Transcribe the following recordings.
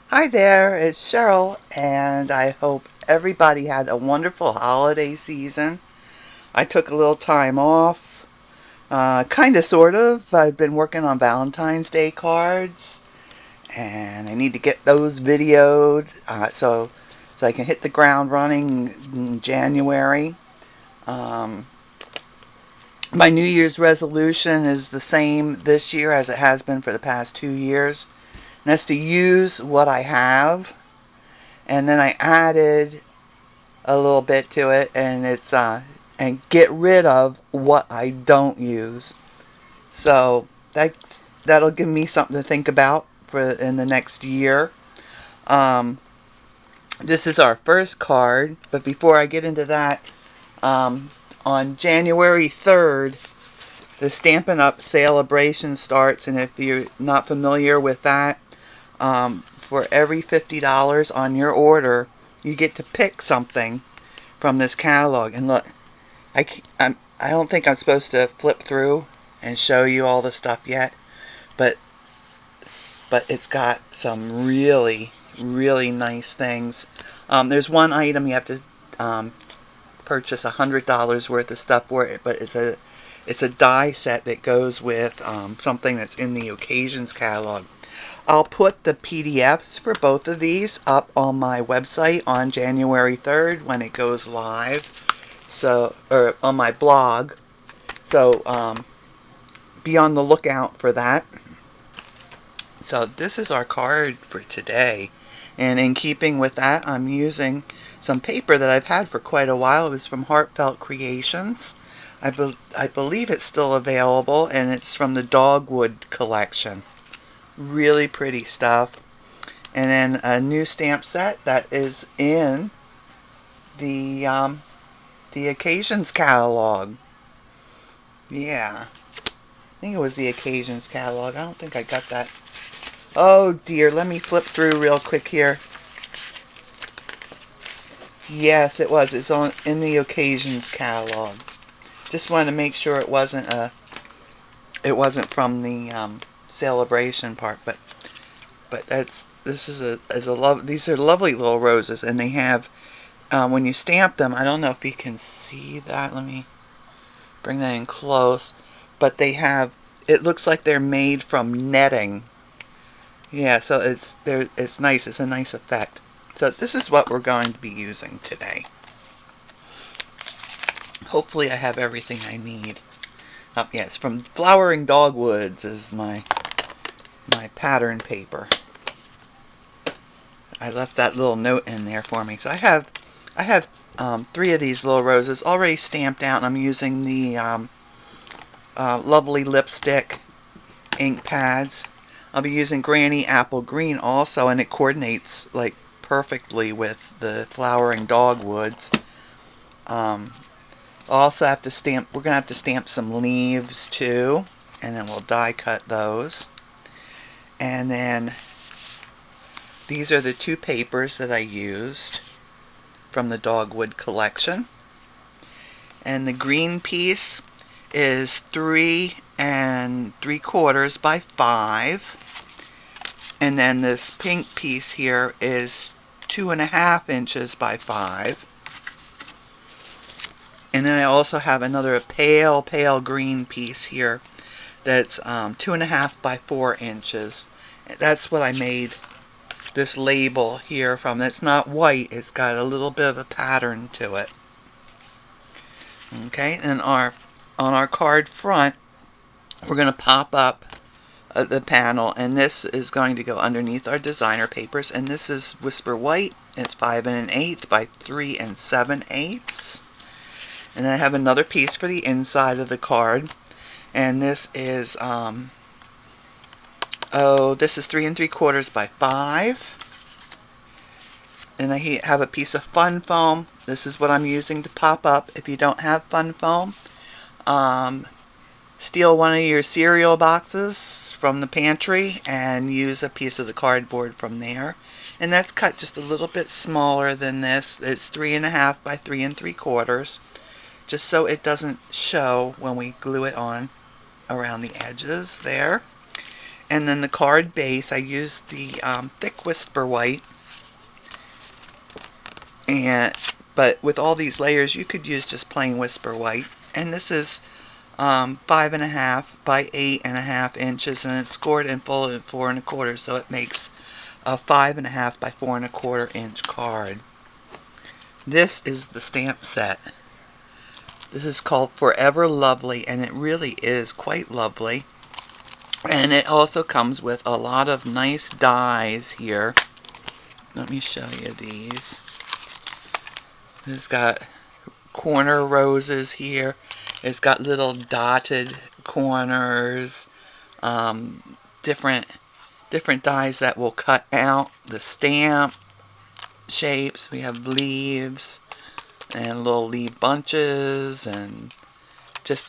Hi there, it's Cheryl, and I hope everybody had a wonderful holiday season. I took a little time off, kind of, sort of. I've been working on Valentine's Day cards, and I need to get those videoed so I can hit the ground running in January. Um, my New Year's resolution is the same this year as it has been for the past 2 years, and that's to use what I have. And then I added a little bit to it, and it's and get rid of what I don't use. So that'll give me something to think about for in the next year. Um, this is our first card, but before I get into that, on January 3rd, the Stampin' Up! Celebration starts, and if you're not familiar with that, for every $50 on your order, you get to pick something from this catalog. And look, I don't think I'm supposed to flip through and show you all the stuff yet, but it's got some really, really nice things. There's one item you have to purchase $100 worth of stuff for it, but it's a die set that goes with something that's in the Occasions catalog. I'll put the PDFs for both of these up on my website on January 3rd when it goes live. Or on my blog. So be on the lookout for that. So this is our card for today. And in keeping with that, I'm using some paper that I've had for quite a while. It was from Heartfelt Creations. I believe it's still available, and it's from the Dogwood collection. Really pretty stuff. And then a new stamp set that is in the Occasions catalog. Yeah, I think it was the Occasions catalog. I don't think I got that. Oh dear, let me flip through real quick here. Yes, it was. It's in the Occasions catalog. Just wanted to make sure it wasn't from the celebration part, but these are lovely little roses, and they have when you stamp them, I don't know if you can see that. Let me bring that in close, but it looks like they're made from netting. Yeah, so it's nice. It's a nice effect. So this is what we're going to be using today. Hopefully I have everything I need. Yeah, it's from Flowering Dogwoods is my pattern paper. I left that little note in there for me. So I have 3 of these little roses already stamped out, and I'm using the lovely lipstick ink pads. I'll be using Granny Apple Green also, and it coordinates like perfectly with the Flowering Dogwoods. Also have to stamp. We're gonna have to stamp some leaves too, and then we'll die cut those. And then these are the 2 papers that I used from the Dogwood collection. And the green piece is 3 3/4 by 5. And then this pink piece here is 2.5 inches by 5. And then I also have another pale green piece here that's 2.5 by 4 inches. That's what I made this label here from. It's not white, it's got a little bit of a pattern to it. Okay, and on our card front, we're going to pop up the panel, and this is going to go underneath our designer papers, and this is Whisper White. It's 5 1/8 by 3 7/8. And then I have another piece for the inside of the card, and this is this is 3 3/4 by 5. And I have a piece of fun foam. This is what I'm using to pop up. If you don't have fun foam, steal one of your cereal boxes from the pantry and use a piece of the cardboard from there. And that's cut just a little bit smaller than this. It's 3 1/2 by 3 3/4, just so it doesn't show when we glue it on around the edges there. And then the card base, I used the thick Whisper White. But with all these layers, you could use just plain Whisper White. And this is 5.5 by 8.5 inches, and it's scored and folded 4 1/4, so it makes a 5.5 by 4 1/4 inch card. This is the stamp set. This is called Forever Lovely, and it really is quite lovely. And it also comes with a lot of nice dies here. Let me show you these. It's got corner roses here. It's got little dotted corners, different dies that will cut out the stamp shapes. We have leaves and little leaf bunches and just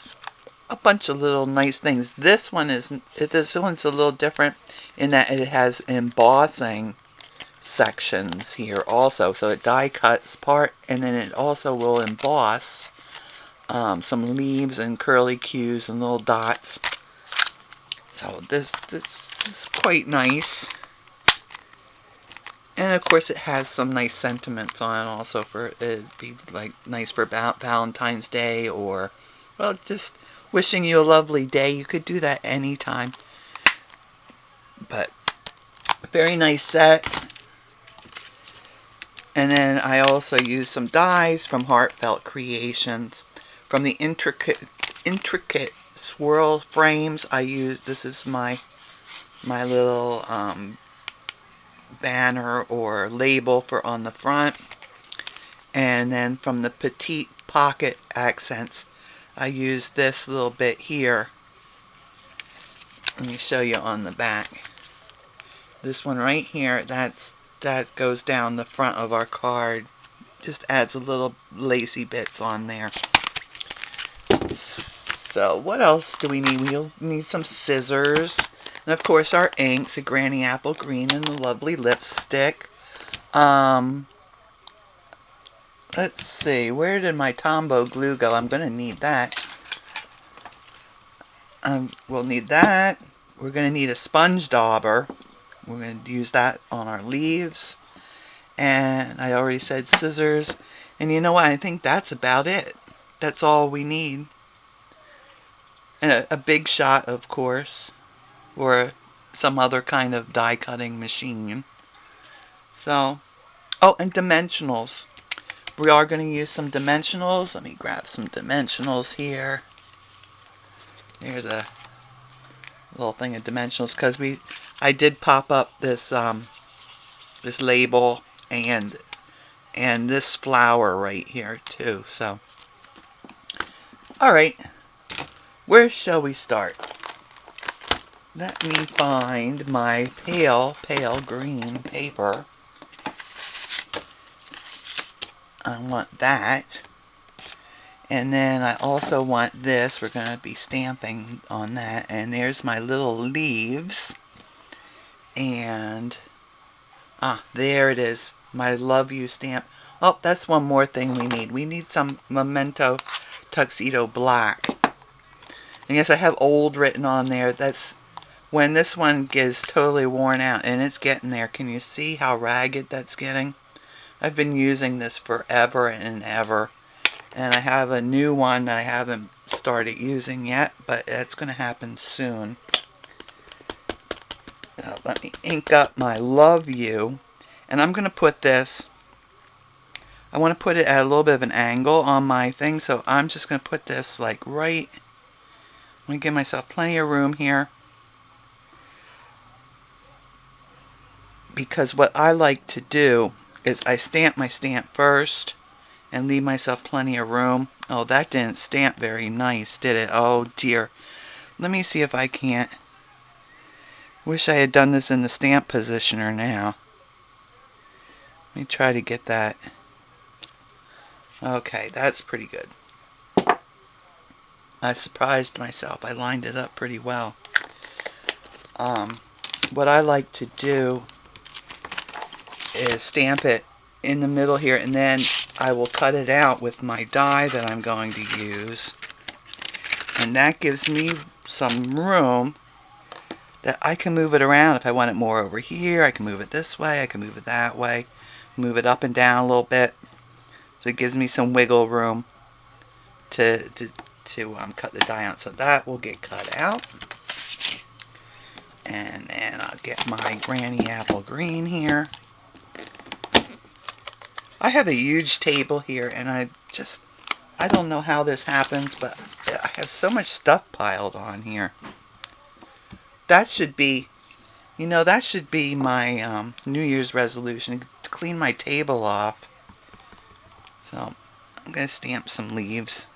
a bunch of little nice things. This one's a little different in that it has embossing sections here also. So it die cuts part, and then it also will emboss some leaves and curly cues and little dots. So this is quite nice. And of course it has some nice sentiments on it also, for it'd be like nice for Valentine's Day, or well, just wishing you a lovely day. You could do that anytime. But very nice set. And then I also used some dies from Heartfelt Creations. From the intricate swirl frames, I used, this is my little banner or label for on the front. And then from the Petite pocket accents, I used this little bit here. Let me show you on the back. This one right here, that goes down the front of our card. Just adds a little lacy bits on there. So what else do we need? We'll need some scissors. And of course our inks, a Granny Apple Green and a lovely lipstick. Let's see, where did my Tombow glue go? I'm going to need that. We'll need that. We're going to need a sponge dauber. We're going to use that on our leaves. And I already said scissors. And you know what? I think that's about it. That's all we need. And a big shot, of course. Or some other kind of die cutting machine. So, oh, and dimensionals. We are going to use some dimensionals. Let me grab some dimensionals here. There's a little thing of dimensionals, because I did pop up this this label and this flower right here too. So, all right, where shall we start? Let me find my pale green paper. I want that. And then I also want this. We're going to be stamping on that. And there's my little leaves. And, there it is. My Love You stamp. Oh, that's one more thing we need. We need some Memento Tuxedo Black. I guess I have old written on there. That's when this one gets totally worn out. And it's getting there. Can you see how ragged that's getting? I've been using this forever and ever, and I have a new one that I haven't started using yet, but it's going to happen soon. Now, let me ink up my Love You, and I'm going to put this, I want to put it at a little bit of an angle on my thing, so I'm just going to put this like right, I'm going to give myself plenty of room here, because what I like to do is I stamp my stamp first and leave myself plenty of room. Oh, that didn't stamp very nice, did it? Oh dear. Let me see if I can't. Wish I had done this in the stamp positioner now. Let me try to get that. Okay, that's pretty good. I surprised myself. I lined it up pretty well. What I like to do is stamp it in the middle here, and then I will cut it out with my die that I'm going to use, and that gives me some room that I can move it around. If I want it more over here, I can move it this way, I can move it that way, move it up and down a little bit. So it gives me some wiggle room to cut the die out. So that will get cut out. And then I'll get my Granny Apple Green here. I have a huge table here, and I don't know how this happens, but I have so much stuff piled on here. That should be, that should be my New Year's resolution, to clean my table off. So I'm going to stamp some leaves.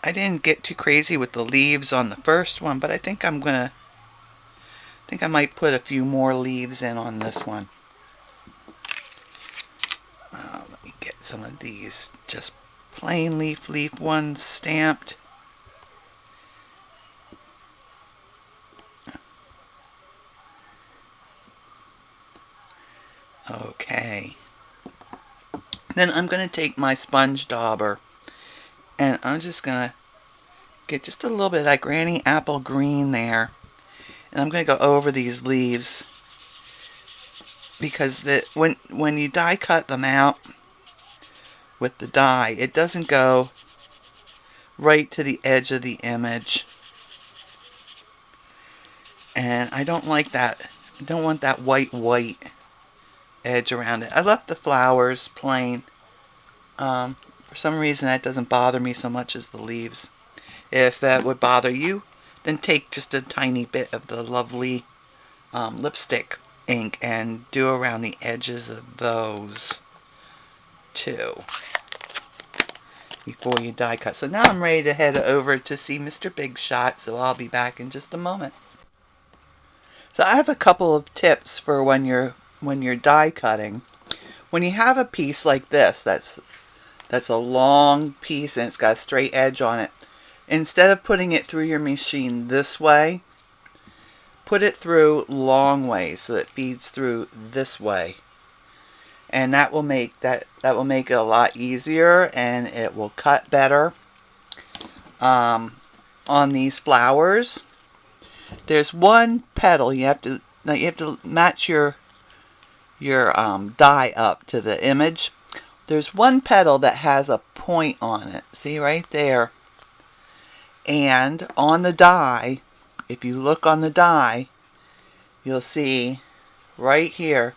I didn't get too crazy with the leaves on the first one, but I think I might put a few more leaves in on this one. Let me get some of these just plain leaf ones stamped. Okay. Then I'm going to take my sponge dauber, and I'm just going to get just a little bit of that Granny Apple Green there. And I'm going to go over these leaves, because when you die cut them out with the die, it doesn't go right to the edge of the image. And I don't like that. I don't want that white edge around it. I left the flowers plain. For some reason that doesn't bother me so much as the leaves. If that would bother you, then take just a tiny bit of the lovely lipstick ink and do around the edges of those too before you die cut. So now I'm ready to head over to see Mr. Big Shot, so I'll be back in just a moment. So I have a couple of tips for when you're die cutting. When you have a piece like this that's a long piece and it's got a straight edge on it, instead of putting it through your machine this way, put it through long ways so that it feeds through this way. And that will make it a lot easier, and it will cut better. On these flowers, there's one petal you have to match your die up to the image. There's one petal that has a point on it. See right there? And on the die, if you look on the die, you'll see right here,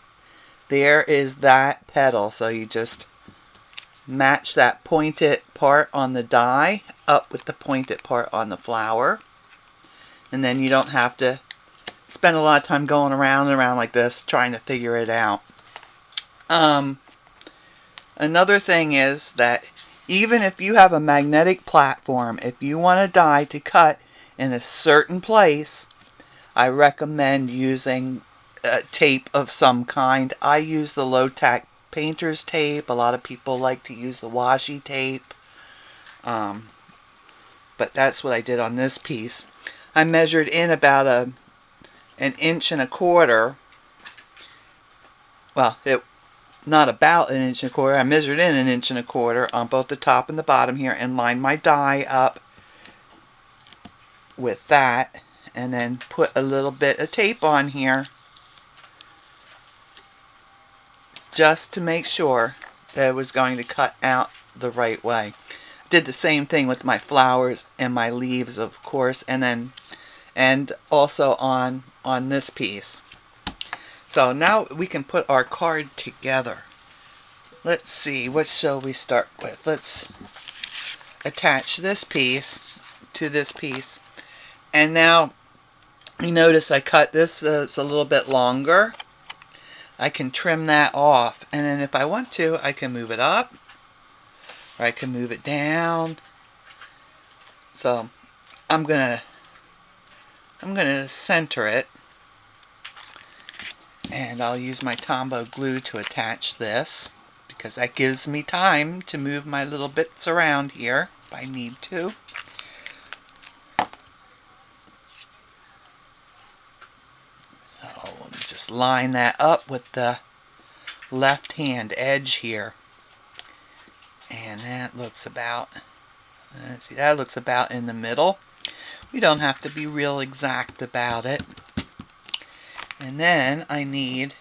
there is that petal. So you just match that pointed part on the die up with the pointed part on the flower. And then you don't have to spend a lot of time going around and around like this trying to figure it out. Another thing is that even if you have a magnetic platform, if you want a die to cut in a certain place, I recommend using tape of some kind. I use the low-tack painter's tape. A lot of people like to use the washi tape. But that's what I did on this piece. I measured in about an 1.25 inches. Well, not about 1.25 inches. I measured in 1.25 inches on both the top and the bottom here, and lined my die up with that, and then put a little bit of tape on here just to make sure that it was going to cut out the right way. Did the same thing with my flowers and my leaves, of course, and also on this piece. So now we can put our card together. Let's see, what shall we start with? Let's attach this piece to this piece. And now you notice I cut this, it's a little bit longer. I can trim that off, and then if I want to, I can move it up, or I can move it down. So I'm gonna center it, and I'll use my Tombow glue to attach this, because that gives me time to move my little bits around here if I need to. So let me just line that up with the left hand edge here. And that looks about, let's see, that looks about in the middle. You don't have to be real exact about it. And then I need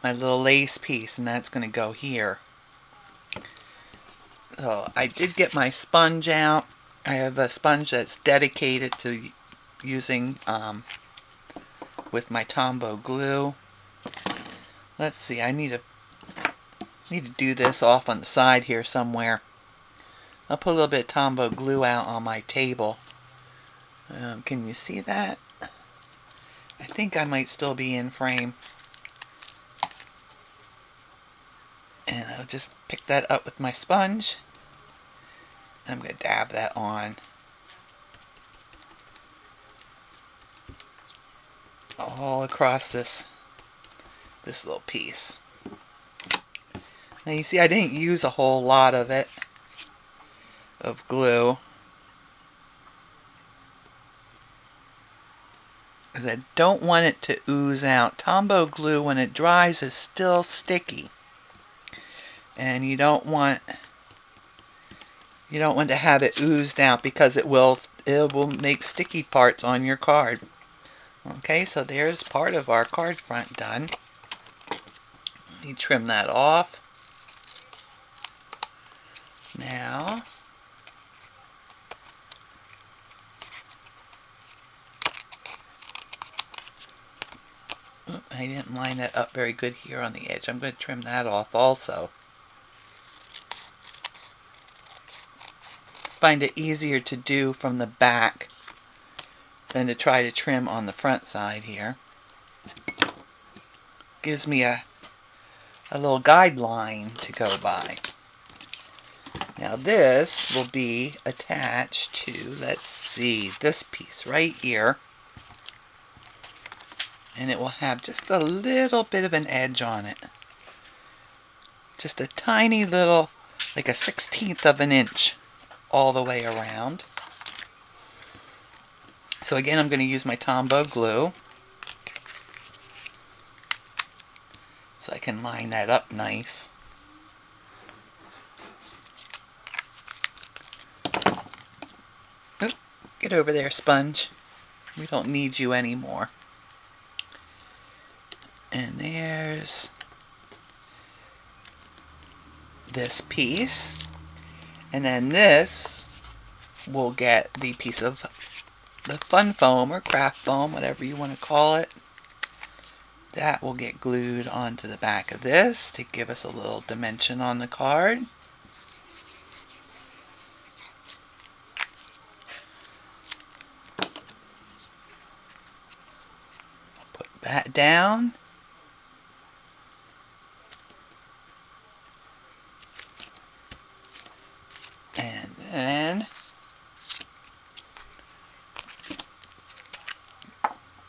my little lace piece, and that's going to go here. So I did get my sponge out. I have a sponge that's dedicated to using with my Tombow glue. Let's see, I need to do this off on the side here somewhere. I'll put a little bit of Tombow glue out on my table. Can you see that? I think I might still be in frame. And I'll just pick that up with my sponge. I'm going to dab that on all across this little piece. Now you see I didn't use a whole lot of it, of glue. Because I don't want it to ooze out. Tombow glue, when it dries, is still sticky. And you don't want to have it oozed out, because it will make sticky parts on your card. Okay, so there's part of our card front done. Let me trim that off. Now, I didn't line that up very good here on the edge. I'm going to trim that off also. Find it easier to do from the back than to try to trim on the front side here. Gives me a little guideline to go by. Now this will be attached to, let's see, this piece right here. And it will have just a little bit of an edge on it. Just a tiny little, like a 1/16 of an inch all the way around. So again, I'm going to use my Tombow glue. So I can line that up nice. Oop, get over there, sponge. We don't need you anymore. And there's this piece. And then this will get the piece of the fun foam or craft foam, whatever you want to call it. That will get glued onto the back of this to give us a little dimension on the card. I'll put that down. And then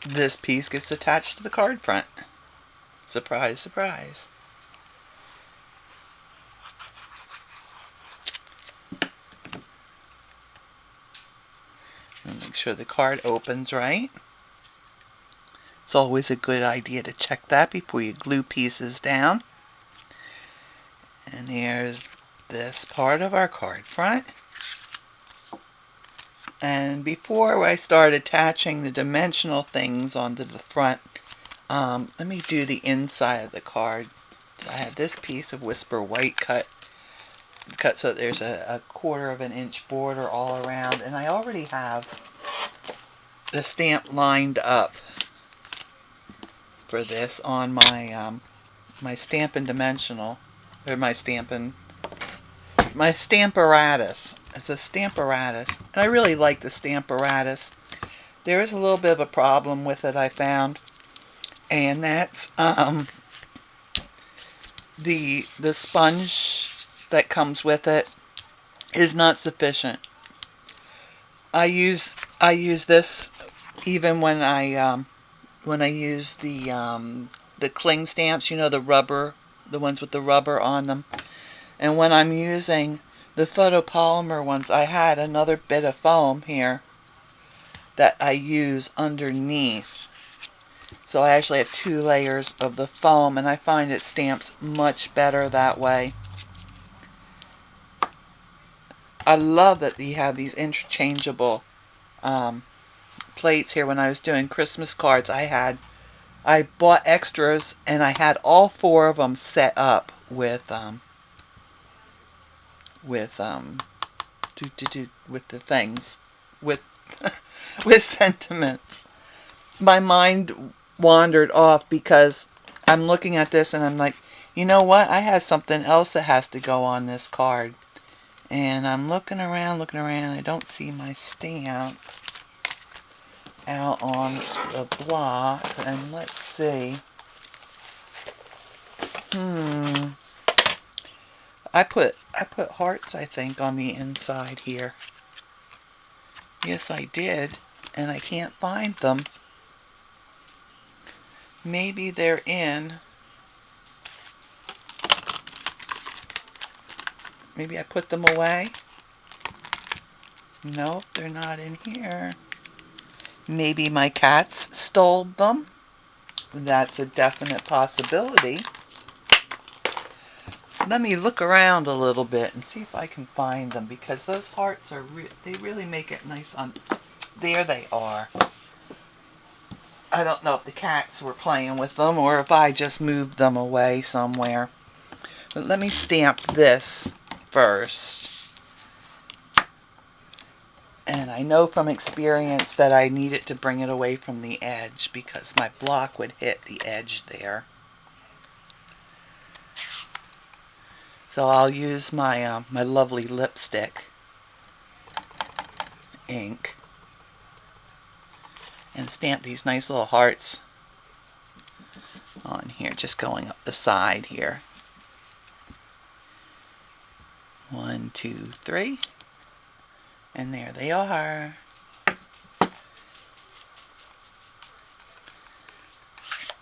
this piece gets attached to the card front. Surprise, surprise. And make sure the card opens right. It's always a good idea to check that before you glue pieces down. And here's this part of our card front. And before I start attaching the dimensional things onto the front, let me do the inside of the card. So I have this piece of Whisper White cut so there's a 1/4 of an inch border all around, and I already have the stamp lined up for this on my my Stampin Dimensional, or my Stamparatus. It's a Stamparatus, and I really like the Stamparatus. There is a little bit of a problem with it, I found, and that's the sponge that comes with it is not sufficient. I use this even when I use the cling stamps, you know, the rubber, the ones with the rubber on them. And when I'm using the photopolymer ones, I had another bit of foam here that I use underneath. So I actually have 2 layers of the foam, and I find it stamps much better that way. I love that you have these interchangeable plates here when I was doing Christmas cards. I bought extras and I had all 4 of them set up with with the things with with sentiments. My mind wandered off because I'm looking at this and I'm like, you know what? I have something else that has to go on this card. And I'm looking around. I don't see my stamp out on the block. And let's see. I put hearts, I think, on the inside here. Yes, I did. And I can't find them. Maybe they're in. Maybe I put them away. Nope, they're not in here. Maybe my cats stole them. That's a definite possibility. Let me look around a little bit and see if I can find them, because those hearts are they really make it nice on. There they are. I don't know if the cats were playing with them or if I just moved them away somewhere. But let me stamp this first. And I know from experience that I needed to bring it away from the edge because my block would hit the edge there. So I'll use my my lovely lipstick ink and stamp these nice little hearts on here, just going up the side here. 1, 2, 3. And there they are.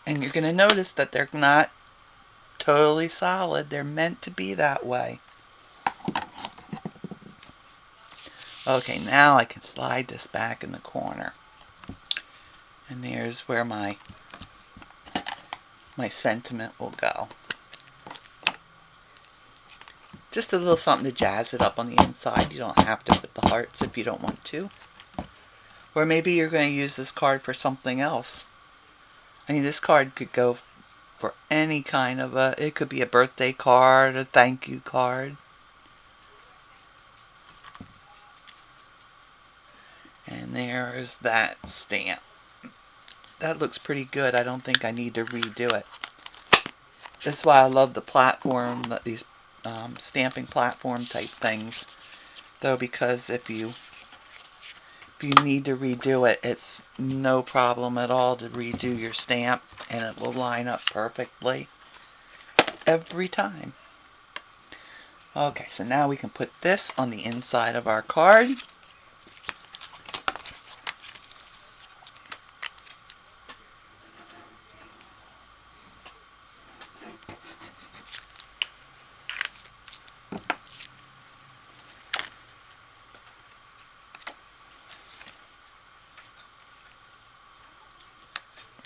And you're going to notice that they're not totally solid. They're meant to be that way. Okay, now I can slide this back in the corner. And there's where my sentiment will go. Just a little something to jazz it up on the inside. You don't have to put the hearts if you don't want to. Or maybe you're going to use this card for something else. I mean, this card could go for any kind of it could be a birthday card, a thank you card. And there's that stamp. That looks pretty good. I don't think I need to redo it. That's why I love the platform, these stamping platform type things. Though, because if you need to redo it, it's no problem at all to redo your stamp, and it will line up perfectly every time. Okay, so now we can put this on the inside of our card.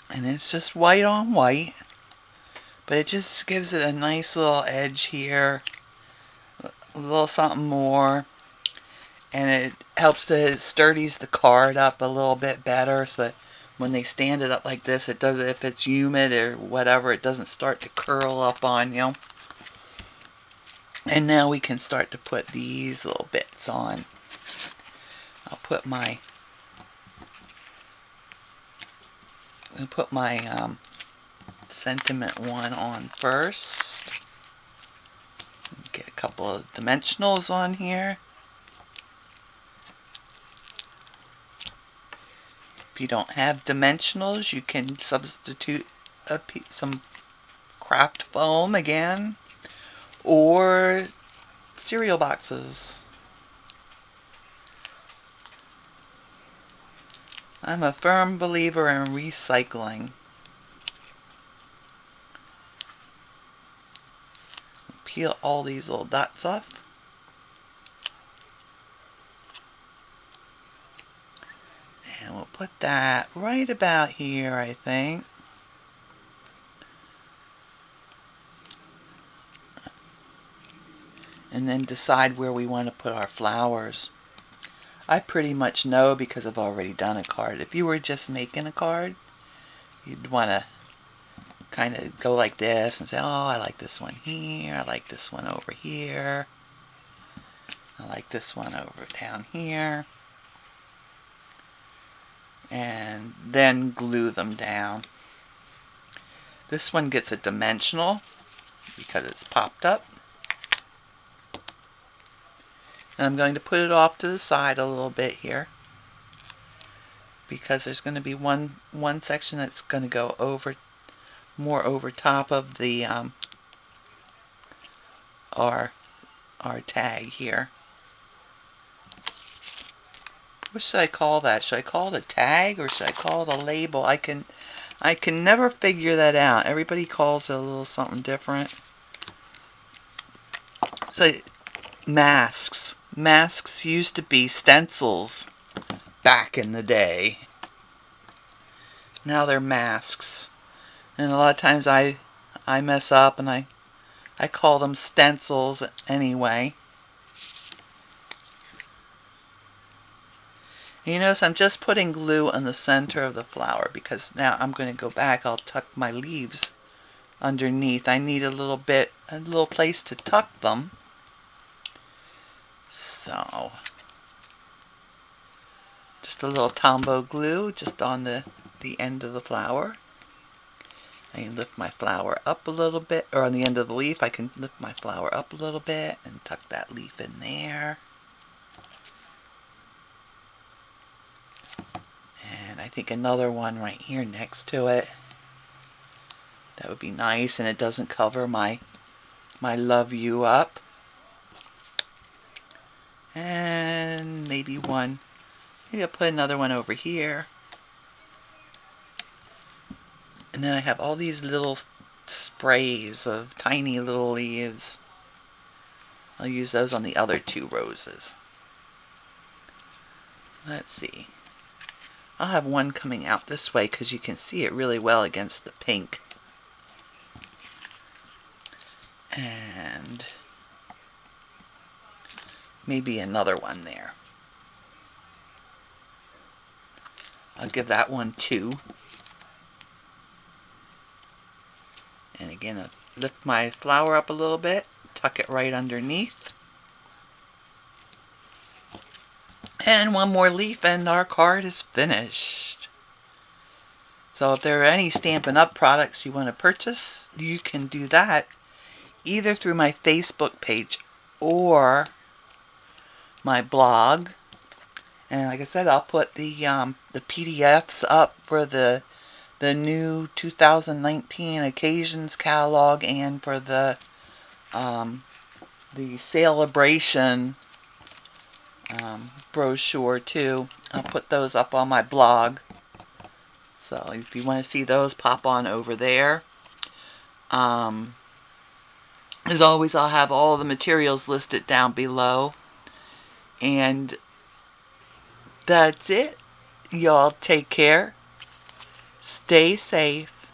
And it's just white on white, but it just gives it a nice little edge here, a little something more, and it helps to sturdies the card up a little bit better, so that when they stand it up like this, it doesn't, if it's humid or whatever, it doesn't start to curl up on you. And now we can start to put these little bits on. I'll put my sentiment one on first. Get a couple of dimensionals on here. If you don't have dimensionals, you can substitute some craft foam again, or cereal boxes. I'm a firm believer in recycling. Peel all these little dots off. And we'll put that right about here, I think. And then decide where we want to put our flowers. I pretty much know because I've already done a card. If you were just making a card, you'd want to kind of go like this and say, oh, I like this one here, I like this one over here, I like this one over down here, and then glue them down. This one gets a dimensional because it's popped up. And I'm going to put it off to the side a little bit here because there's going to be one section that's going to go over more over top of the our tag here. What should I call that? Should I call it a tag or should I call it a label? I can never figure that out. Everybody calls it a little something different. So masks. Masks used to be stencils back in the day. Now they're masks. And a lot of times I mess up and I call them stencils anyway. And you notice I'm just putting glue on the center of the flower because now I'm going to go back. I'll tuck my leaves underneath. I need a little place to tuck them. So just a little Tombow glue just on the end of the flower. I can lift my flower up a little bit, or on the end of the leaf I can lift my flower up a little bit and tuck that leaf in there. And I think another one right here next to it. That would be nice, and it doesn't cover my love you up. And maybe I'll put another one over here. And then I have all these little sprays of tiny little leaves. I'll use those on the other two roses. Let's see. I'll have one coming out this way because you can see it really well against the pink. And maybe another one there. I'll give that one 2. And again, I'll lift my flower up a little bit, tuck it right underneath. And one more leaf and our card is finished. So if there are any Stampin' Up! Products you want to purchase, you can do that either through my Facebook page or my blog. And like I said, I'll put the PDFs up for the new 2019 Occasions catalog and for the Celebration brochure too. I'll put those up on my blog. So if you want to see those, pop on over there. As always, I'll have all the materials listed down below. And that's it. Y'all take care. Stay safe.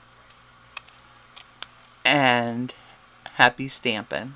And happy stamping.